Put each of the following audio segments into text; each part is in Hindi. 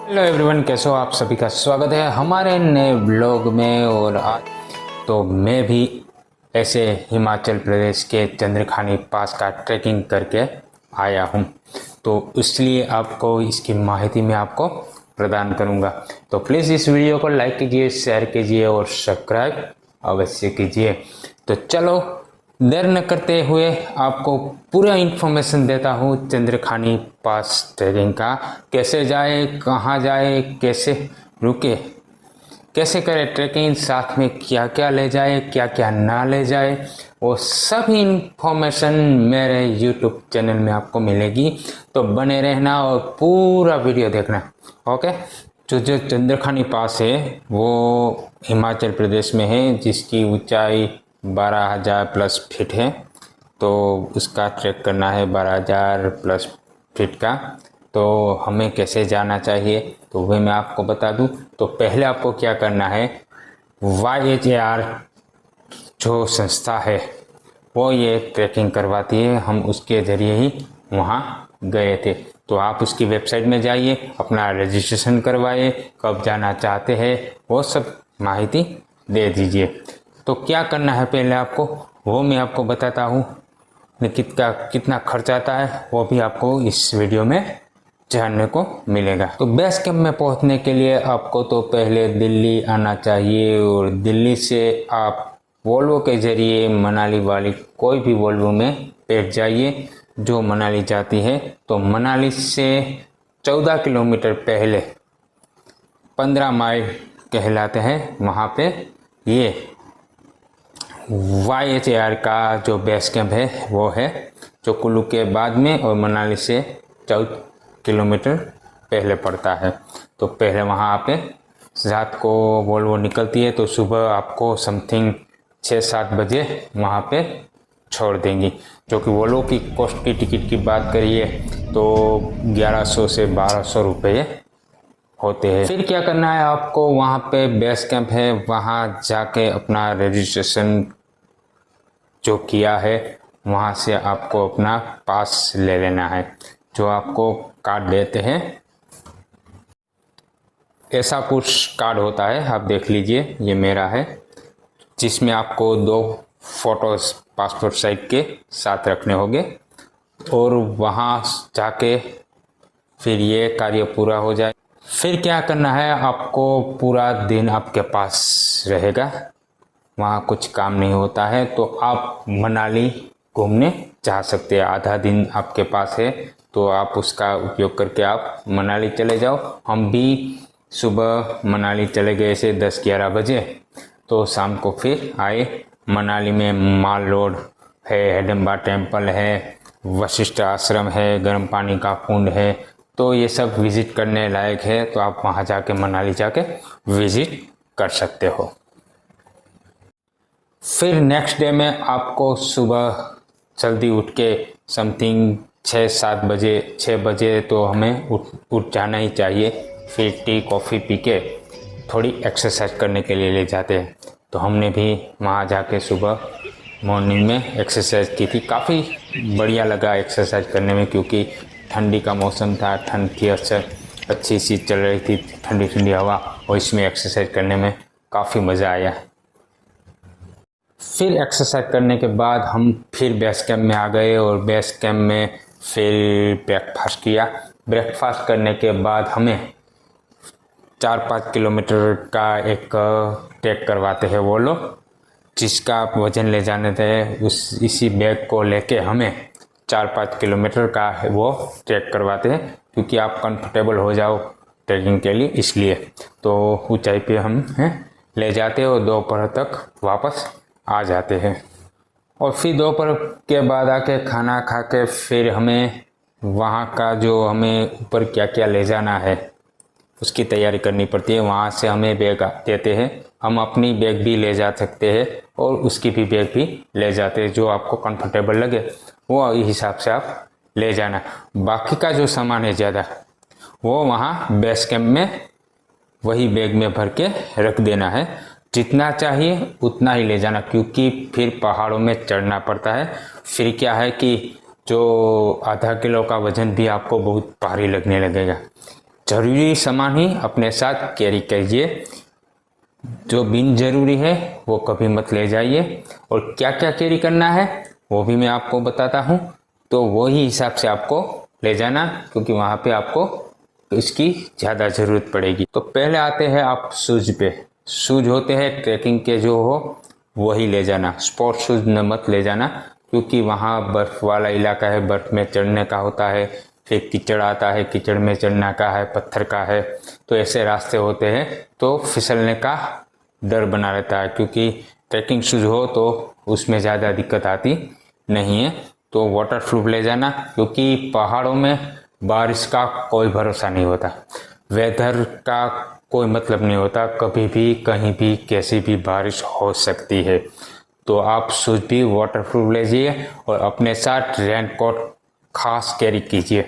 हेलो एवरीवन, कैसे हो आप? सभी का स्वागत है हमारे नए ब्लॉग में। और आज तो मैं भी ऐसे हिमाचल प्रदेश के चंद्रखानी पास का ट्रैकिंग करके आया हूँ, तो इसलिए आपको इसकी माहिती मैं आपको प्रदान करूँगा। तो प्लीज़ इस वीडियो को लाइक कीजिए, शेयर कीजिए और सब्सक्राइब अवश्य कीजिए। तो चलो देर न करते हुए आपको पूरा इन्फॉर्मेशन देता हूँ चंद्रखानी पास ट्रेकिंग का। कैसे जाए, कहाँ जाए, कैसे रुके, कैसे करें ट्रेकिंग, साथ में क्या क्या ले जाए, क्या क्या ना ले जाए, वो सभी इन्फॉर्मेशन मेरे यूट्यूब चैनल में आपको मिलेगी। तो बने रहना और पूरा वीडियो देखना। ओके। जो चंद्रखानी पास है वो हिमाचल प्रदेश में है, जिसकी ऊंचाई 12,000 प्लस फीट है। तो उसका ट्रैक करना है 12,000 प्लस फीट का। तो हमें कैसे जाना चाहिए तो वह मैं आपको बता दूं। तो पहले आपको क्या करना है, YHAR जो संस्था है वो ये ट्रैकिंग करवाती है, हम उसके ज़रिए ही वहाँ गए थे। तो आप उसकी वेबसाइट में जाइए, अपना रजिस्ट्रेशन करवाइए, कब जाना चाहते हैं वो सब माहिती दे दीजिए। तो क्या करना है पहले आपको वो मैं आपको बताता हूँ। कितना खर्च आता है वो भी आपको इस वीडियो में जानने को मिलेगा। तो बेस कैंप में पहुंचने के लिए आपको तो पहले दिल्ली आना चाहिए, और दिल्ली से आप वोल्वो के ज़रिए मनाली वाली कोई भी वोल्वो में बैठ जाइए जो मनाली जाती है। तो मनाली से 14 किलोमीटर पहले 15 माइल कहलाते हैं, वहाँ पे ये YHAR का जो बेस कैंप है वो है, जो कुल्लू के बाद में और मनाली से 14 किलोमीटर पहले पड़ता है। तो पहले वहाँ पे रात को वोल्वो निकलती है, तो सुबह आपको समथिंग 6-7 बजे वहाँ पे छोड़ देंगी। जो कि वोल्वो की कॉस्ट की टिकट की बात करिए तो 1100 से 1200 रुपये होते हैं। फिर क्या करना है आपको, वहाँ पे बेस कैंप है, वहाँ जाके अपना रजिस्ट्रेशन जो किया है वहाँ से आपको अपना पास ले लेना है, जो आपको कार्ड देते हैं। ऐसा कुछ कार्ड होता है, आप देख लीजिए, ये मेरा है, जिसमें आपको 2 फोटोज पासपोर्ट साइज के साथ रखने होंगे। और वहाँ जाके फिर ये कार्य पूरा हो जाए। फिर क्या करना है आपको, पूरा दिन आपके पास रहेगा, वहाँ कुछ काम नहीं होता है, तो आप मनाली घूमने जा सकते हैं। आधा दिन आपके पास है तो आप उसका उपयोग करके आप मनाली चले जाओ। हम भी सुबह मनाली चले गए से 10-11 बजे, तो शाम को फिर आए। मनाली में माल रोड है, हिडिंबा टेम्पल है, वशिष्ठ आश्रम है, गर्म पानी का कुंड है, तो ये सब विज़िट करने लायक है। तो आप वहाँ जाके मनाली जाके विज़िट कर सकते हो। फिर नेक्स्ट डे में आपको सुबह जल्दी उठ के समथिंग 6-7 बजे 6 बजे तो हमें उठ जाना ही चाहिए। फिर टी कॉफ़ी पी के थोड़ी एक्सरसाइज करने के लिए ले जाते हैं। तो हमने भी वहाँ जाके सुबह मॉर्निंग में एक्सरसाइज की थी। काफ़ी बढ़िया लगा एक्सरसाइज करने में, क्योंकि ठंडी का मौसम था, ठंड की असर अच्छी सी चल रही थी, ठंडी ठंडी हवा, और इसमें एक्सरसाइज करने में काफ़ी मज़ा आया। फिर एक्सरसाइज करने के बाद हम फिर बेस कैंप में आ गए, और बेस कैंप में फिर ब्रेकफास्ट किया। ब्रेकफास्ट करने के बाद हमें 4-5 किलोमीटर का एक ट्रैक करवाते हैं वो लोग, जिसका आप वज़न ले जाने थे। इसी बैग को लेके हमें 4-5 किलोमीटर का वो ट्रैक करवाते हैं, क्योंकि आप कंफर्टेबल हो जाओ ट्रैकिंग के लिए, इसलिए। तो ऊंचाई पे हम ले जाते हैं और दोपहर तक वापस आ जाते हैं। और फिर दोपहर के बाद आके खाना खा के फिर हमें वहाँ का जो हमें ऊपर क्या क्या ले जाना है उसकी तैयारी करनी पड़ती है। वहाँ से हमें बैग देते हैं, हम अपनी बैग भी ले जा सकते हैं और उसकी भी बैग भी ले जाते हैं, जो आपको कंफर्टेबल लगे वो हिसाब से आप ले जाना। बाकी का जो सामान है ज़्यादा वो वहाँ बेस कैंप में वही बैग में भर के रख देना है। जितना चाहिए उतना ही ले जाना, क्योंकि फिर पहाड़ों में चढ़ना पड़ता है। फिर क्या है कि जो आधा किलो का वज़न भी आपको बहुत भारी लगने लगेगा, ज़रूरी सामान ही अपने साथ कैरी कीजिए, जो बिन ज़रूरी है वो कभी मत ले जाइए। और क्या क्या कैरी करना है वो भी मैं आपको बताता हूँ, तो वही हिसाब से आपको ले जाना, क्योंकि वहाँ पे आपको इसकी ज़्यादा ज़रूरत पड़ेगी। तो पहले आते हैं आप शूज़ पे। शूज़ होते हैं ट्रैकिंग के जो हो वही ले जाना, स्पोर्ट शूज़ न मत ले जाना, क्योंकि वहाँ बर्फ़ वाला इलाका है, बर्फ़ में चढ़ने का होता है, फिर कीचड़ आता है, कीचड़ में चढ़ने का है, पत्थर का है, तो ऐसे रास्ते होते हैं, तो फिसलने का डर बना रहता है। क्योंकि ट्रैकिंग शूज़ हो तो उसमें ज़्यादा दिक्कत आती नहीं है। तो वाटर प्रूफ ले जाना, क्योंकि पहाड़ों में बारिश का कोई भरोसा नहीं होता, वेदर का कोई मतलब नहीं होता, कभी भी कहीं भी कैसी भी बारिश हो सकती है। तो आप शूज़ भी वाटर प्रूफ लीजिए और अपने साथ रेन कोट खास कैरी कीजिए,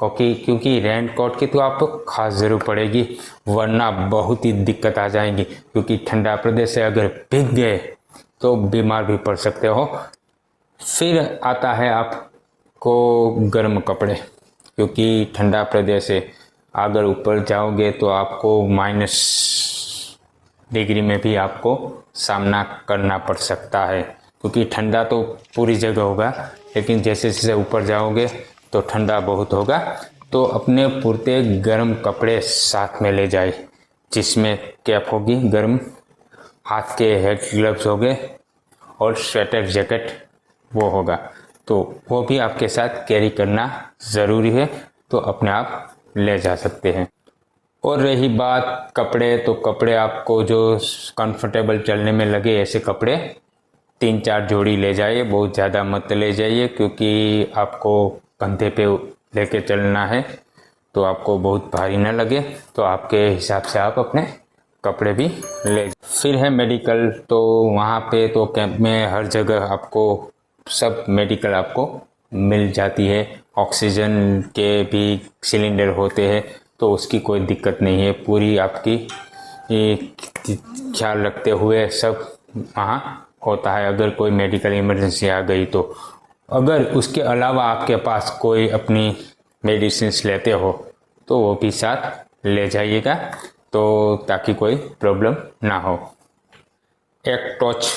क्योंकि रेन कोट की तो आपको खास ज़रूरत पड़ेगी, वरना बहुत ही दिक्कत आ जाएंगी। क्योंकि ठंडा प्रदेश से अगर भीग गए तो बीमार भी पड़ सकते हो। फिर आता है आपको गर्म कपड़े, क्योंकि ठंडा प्रदेश से अगर ऊपर जाओगे तो आपको -डिग्री में भी आपको सामना करना पड़ सकता है। क्योंकि ठंडा तो पूरी जगह होगा, लेकिन जैसे जैसे ऊपर जाओगे तो ठंडा बहुत होगा। तो अपने पूरे गर्म कपड़े साथ में ले जाए, जिसमें कैप होगी गर्म, हाथ के हेड ग्लव्स हो गए और स्वेटर जैकेट वो होगा, तो वो भी आपके साथ कैरी करना ज़रूरी है, तो अपने आप ले जा सकते हैं। और रही बात कपड़े, तो कपड़े आपको जो कंफर्टेबल चलने में लगे ऐसे कपड़े 3-4 जोड़ी ले जाइए, बहुत ज़्यादा मत ले जाइए, क्योंकि आपको कंधे पे लेके चलना है, तो आपको बहुत भारी ना लगे। तो आपके हिसाब से आप अपने कपड़े भी ले। फिर है मेडिकल, तो वहाँ पे तो कैंप में हर जगह आपको सब मेडिकल आपको मिल जाती है, ऑक्सीजन के भी सिलेंडर होते हैं, तो उसकी कोई दिक्कत नहीं है। पूरी आपकी ख्याल रखते हुए सब वहाँ होता है। अगर कोई मेडिकल इमरजेंसी आ गई तो, अगर उसके अलावा आपके पास कोई अपनी मेडिसिन्स लेते हो तो वो भी साथ ले जाइएगा, तो ताकि कोई प्रॉब्लम ना हो। एक टॉर्च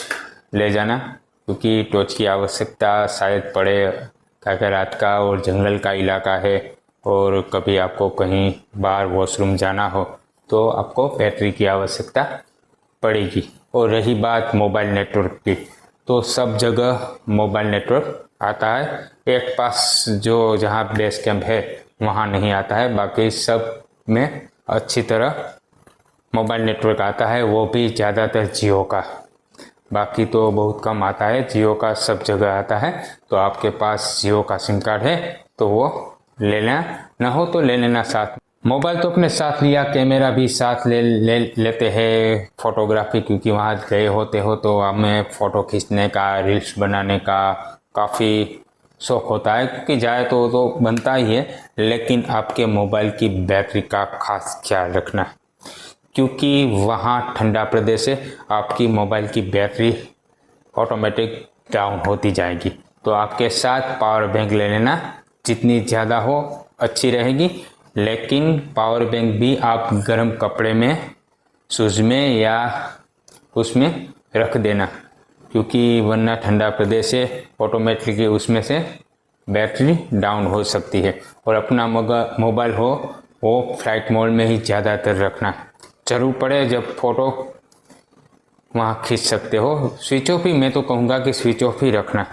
ले जाना, क्योंकि टॉर्च की आवश्यकता शायद पड़े, अगर रात का और जंगल का इलाका है और कभी आपको कहीं बाहर वॉशरूम जाना हो तो आपको बैटरी की आवश्यकता पड़ेगी। और रही बात मोबाइल नेटवर्क की, तो सब जगह मोबाइल नेटवर्क आता है, एक पास जो जहाँ बेस कैंप है वहाँ नहीं आता है, बाकी सब में अच्छी तरह मोबाइल नेटवर्क आता है, वो भी ज़्यादातर जियो का, बाकी तो बहुत कम आता है, जियो का सब जगह आता है। तो आपके पास जियो का सिम कार्ड है तो वो ले लेना, ना हो तो ले लेना साथ। मोबाइल तो अपने साथ लिया, कैमरा भी साथ लेते हैं, फोटोग्राफी, क्योंकि वहाँ गए होते हो तो हमें फ़ोटो खींचने का, रील्स बनाने का काफ़ी शौक होता है, क्योंकि जाए तो बनता ही है। लेकिन आपके मोबाइल की बैटरी का खास ख्याल रखना, क्योंकि वहाँ ठंडा प्रदेश है, आपकी मोबाइल की बैटरी ऑटोमेटिक डाउन होती जाएगी। तो आपके साथ पावर बैंक ले लेना, जितनी ज़्यादा हो अच्छी रहेगी, लेकिन पावर बैंक भी आप गर्म कपड़े में, शूज़ में या उसमें रख देना, क्योंकि वरना ठंडा प्रदेश है, ऑटोमेटिकली उसमें से बैटरी डाउन हो सकती है। और अपना मोबाइल हो वो फ्लाइट मोड में ही ज़्यादातर रखना, ज़रूर पड़े जब फ़ोटो वहाँ खींच सकते हो। स्विच ऑफ ही, मैं तो कहूँगा कि स्विच ऑफ ही रखना,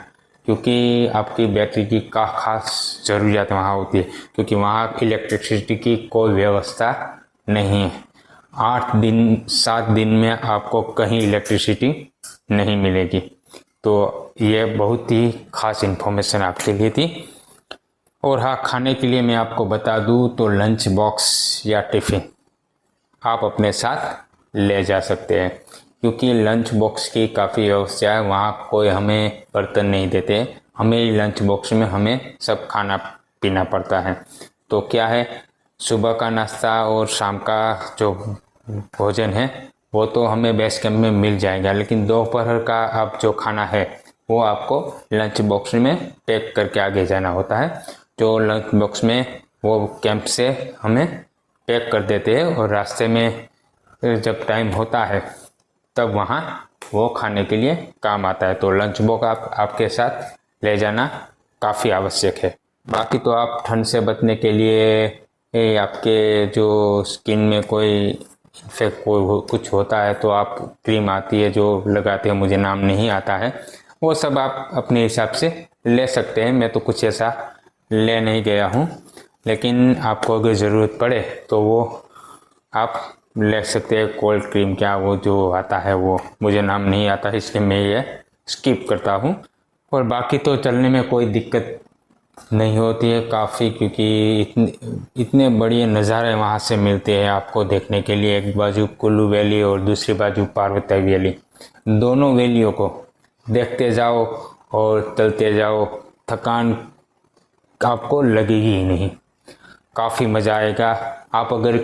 क्योंकि आपकी बैटरी की खास ज़रूरियात वहाँ होती है, क्योंकि वहाँ इलेक्ट्रिसिटी की कोई व्यवस्था नहीं है। 7 दिन में आपको कहीं इलेक्ट्रिसिटी नहीं मिलेगी। तो ये बहुत ही खास इन्फॉर्मेशन आपके लिए थी। और हाँ, खाने के लिए मैं आपको बता दूँ तो लंच बॉक्स या टिफ़िन आप अपने साथ ले जा सकते हैं, क्योंकि लंच बॉक्स की काफ़ी व्यवस्था है, वहाँ कोई हमें बर्तन नहीं देते, हमें लंच बॉक्स में हमें सब खाना पीना पड़ता है। तो क्या है, सुबह का नाश्ता और शाम का जो भोजन है वो तो हमें बेस कैंप में मिल जाएगा, लेकिन दोपहर का आप जो खाना है वो आपको लंच बॉक्स में पैक करके आगे जाना होता है। जो लंच बॉक्स में वो कैंप से हमें पैक कर देते हैं और रास्ते में जब टाइम होता है तब वहाँ वो खाने के लिए काम आता है। तो लंच बॉक्स आपके साथ ले जाना काफ़ी आवश्यक है। बाकी तो आप ठंड से बचने के लिए आपके जो स्किन में कोई इन्फेक्ट कुछ होता है तो आप क्रीम आती है जो लगाते हैं, मुझे नाम नहीं आता है, वो सब आप अपने हिसाब से ले सकते हैं। मैं तो कुछ ऐसा ले नहीं गया हूँ, लेकिन आपको अगर ज़रूरत पड़े तो वो आप ले सकते हैं। कोल्ड क्रीम क्या वो जो आता है वो मुझे नाम नहीं आता है, इसलिए मैं ये स्किप करता हूँ। और बाकी तो चलने में कोई दिक्कत नहीं होती है काफ़ी, क्योंकि इतने बढ़िया नज़ारे वहाँ से मिलते हैं आपको देखने के लिए। एक बाजू कुल्लू वैली और दूसरी बाजू पार्वती वैली, दोनों वैलियों को देखते जाओ और चलते जाओ, थकान आपको लगेगी ही नहीं, काफ़ी मज़ा आएगा। आप अगर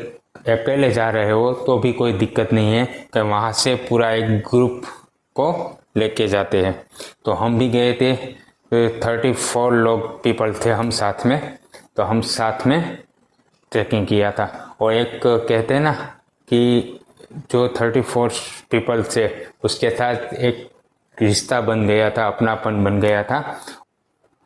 अकेले जा रहे हो तो भी कोई दिक्कत नहीं है कि वहाँ से पूरा एक ग्रुप को लेके जाते हैं। तो हम भी गए थे, 34 लोग पीपल थे हम साथ में, तो हम साथ में ट्रैकिंग किया था। और एक कहते हैं ना कि जो 34 पीपल थे उसके साथ एक रिश्ता बन गया था, अपनापन बन गया था।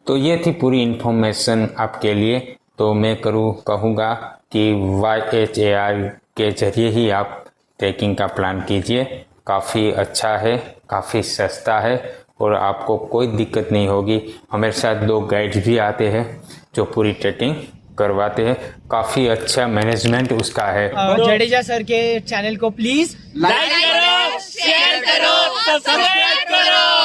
तो ये थी पूरी इन्फॉर्मेशन आपके लिए। तो मैं कहूँगा कि YHAR के ज़रिए ही आप ट्रैकिंग का प्लान कीजिए। काफ़ी अच्छा है, काफ़ी सस्ता है और आपको कोई दिक्कत नहीं होगी। हमारे साथ 2 गाइड्स भी आते हैं जो पूरी ट्रैकिंग करवाते हैं। काफ़ी अच्छा मैनेजमेंट उसका है। जडेजा सर के चैनल को प्लीज लाइक करो, शेयर करो, सब्सक्राइब करो।